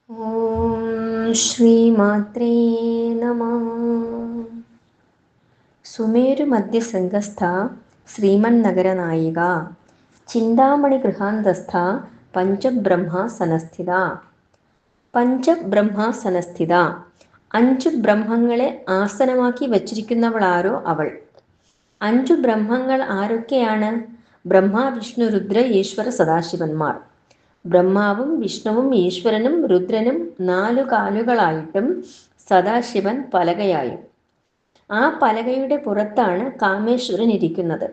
ഓം ശ്രീമാത്രേ നമഃ. സുമേരുമധ്യശൃംഗസ്ഥ ശ്രീമന്നഗരനായിക ചിന്താമണിഗൃഹാന്തസ്ഥ പഞ്ചബ്രഹ്മാസനസ്ഥിത. പഞ്ചബ്രഹ്മാസനസ്ഥിത, 5 ബ്രഹ്മങ്ങളെ ആസനമാക്കി വച്ചിരിക്കുന്നവളാരോ അവൾ. 5 ബ്രഹ്മങ്ങൾ ആരൊക്കെയാണ്? ബ്രഹ്മ, വിഷ്ണു, രുദ്ര, ഈശ്വര, സദാശിവന്മാർ. ബ്രഹ്മാവും വിഷ്ണുവും ഈശ്വരനും രുദ്രനും 4 കാലുകളായിട്ടും സദാശിവൻ പലകയായും. ആ പലകയുടെ പുറത്താണ് കാമേശ്വരൻ ഇരിക്കുന്നത്.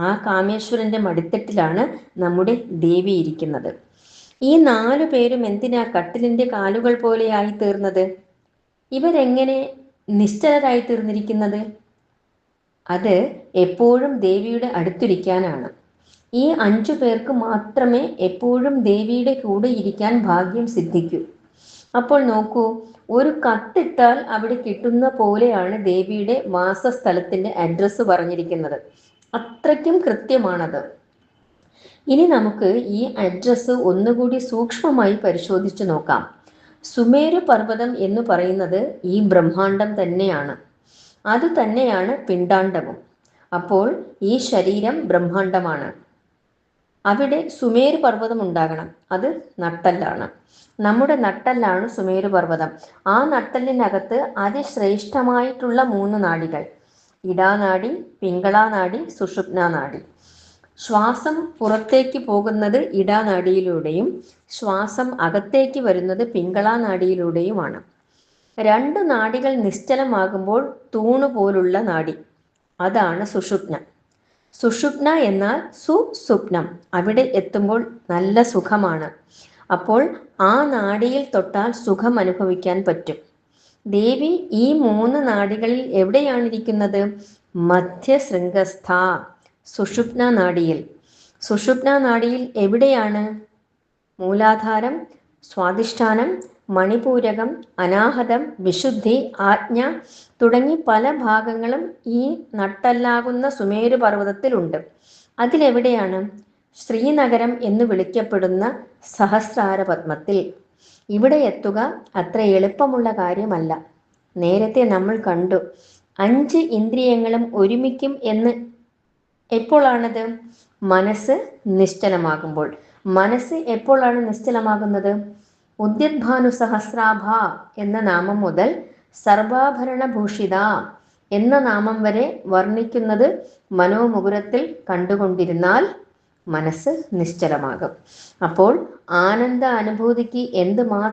ആ കാമേശ്വരന്റെ മടിത്തട്ടിലാണ് നമ്മുടെ ദേവി ഇരിക്കുന്നത്. ഈ 4 പേരും എന്തിനാ കട്ടിലിന്റെ കാലുകൾ പോലെയായി തീർന്നത്? ഇവരെങ്ങനെ നിശ്ചലരായി തീർന്നിരിക്കുന്നത്? അത് എപ്പോഴും ദേവിയുടെ അടുത്തിരിക്കാനാണ്. ഈ 5 പേർക്ക് മാത്രമേ എപ്പോഴും ദേവിയുടെ കൂടെ ഇരിക്കാൻ ഭാഗ്യം സിദ്ധിക്കൂ. അപ്പോൾ നോക്കൂ, ഒരു കത്തിട്ടാൽ അവിടെ കിട്ടുന്ന പോലെയാണ് ദേവിയുടെ വാസസ്ഥലത്തിന്റെ അഡ്രസ്സ് പറഞ്ഞിരിക്കുന്നത്. അത്രയ്ക്കും കൃത്യമാണത്. ഇനി നമുക്ക് ഈ അഡ്രസ്സ് ഒന്നുകൂടി സൂക്ഷ്മമായി പരിശോധിച്ചു നോക്കാം. സുമേരു പർവ്വതം എന്ന് പറയുന്നത് ഈ ബ്രഹ്മാണ്ടം തന്നെയാണ്. അത് തന്നെയാണ് പിണ്ഡാണ്ടവും. അപ്പോൾ ഈ ശരീരം ബ്രഹ്മാണ്ടമാണ്. അവിടെ സുമേരു പർവ്വതം ഉണ്ടാകണം. അത് നട്ടെല്ലാണ്. നമ്മുടെ നട്ടെല്ലാണ് സുമേരു പർവ്വതം. ആ നട്ടെല്ലിനകത്ത് അതിശ്രേഷ്ഠമായിട്ടുള്ള 3 നാഡികൾ: ഇടാനാഡി, പിംഗളാനാഡി, സുഷുമ്നാനാഡി. ശ്വാസം പുറത്തേക്ക് പോകുന്നത് ഇടാനാഡിയിലൂടെയും ശ്വാസം അകത്തേക്ക് വരുന്നത് പിംഗളാനാഡിയിലൂടെയുമാണ്. 2 നാഡികൾ നിശ്ചലമാകുമ്പോൾ തൂണുപോലുള്ള നാഡി, അതാണ് സുഷുമ്ന. സുഷുപ്ന എന്നാൽ സുസ്വപ്നം. അവിടെ എത്തുമ്പോൾ നല്ല സുഖമാണ്. അപ്പോൾ ആ നാഡിയിൽ തൊട്ടാൽ സുഖം അനുഭവിക്കാൻ പറ്റും. ദേവി ഈ 3 നാഡികളിൽ എവിടെയാണ് ഇരിക്കുന്നത്? മധ്യശൃംഗസ്ഥ, സുഷുപ്ന നാഡിയിൽ. സുഷുപ്ന നാഡിയിൽ എവിടെയാണ്? മൂലാധാരം, സ്വാധിഷ്ഠാനം, മണിപൂരകം, അനാഹതം, വിശുദ്ധി, ആജ്ഞ തുടങ്ങി പല ഭാഗങ്ങളും ഈ നട്ടെല്ലാകുന്ന സുമേരു പർവ്വതത്തിലുണ്ട്. അതിലെവിടെയാണ്? ശ്രീനഗരം എന്ന് വിളിക്കപ്പെടുന്ന സഹസ്രാര പത്മത്തിൽ. ഇവിടെ എത്തുക അത്ര എളുപ്പമുള്ള കാര്യമല്ല. നേരത്തെ നമ്മൾ കണ്ടു, 5 ഇന്ദ്രിയങ്ങളും ഒരുമിക്കും എന്ന്. എപ്പോഴാണത്? മനസ്സ് നിശ്ചലമാകുമ്പോൾ. മനസ്സ് എപ്പോഴാണ് നിശ്ചലമാകുന്നത്? ഉദ്യദ്ഭാനു സഹസ്രാഭ എന്ന നാമം മുതൽ സർവാഭരണഭൂഷിത എന്ന നാമം വരെ വർണ്ണിക്കുന്നത് മനോമുകുരത്തിൽ കണ്ടുകൊണ്ടിരുന്നാൽ മനസ്സ് നിശ്ചലമാകും. അപ്പോൾ ആനന്ദ അനുഭൂതിക്ക് എന്ത്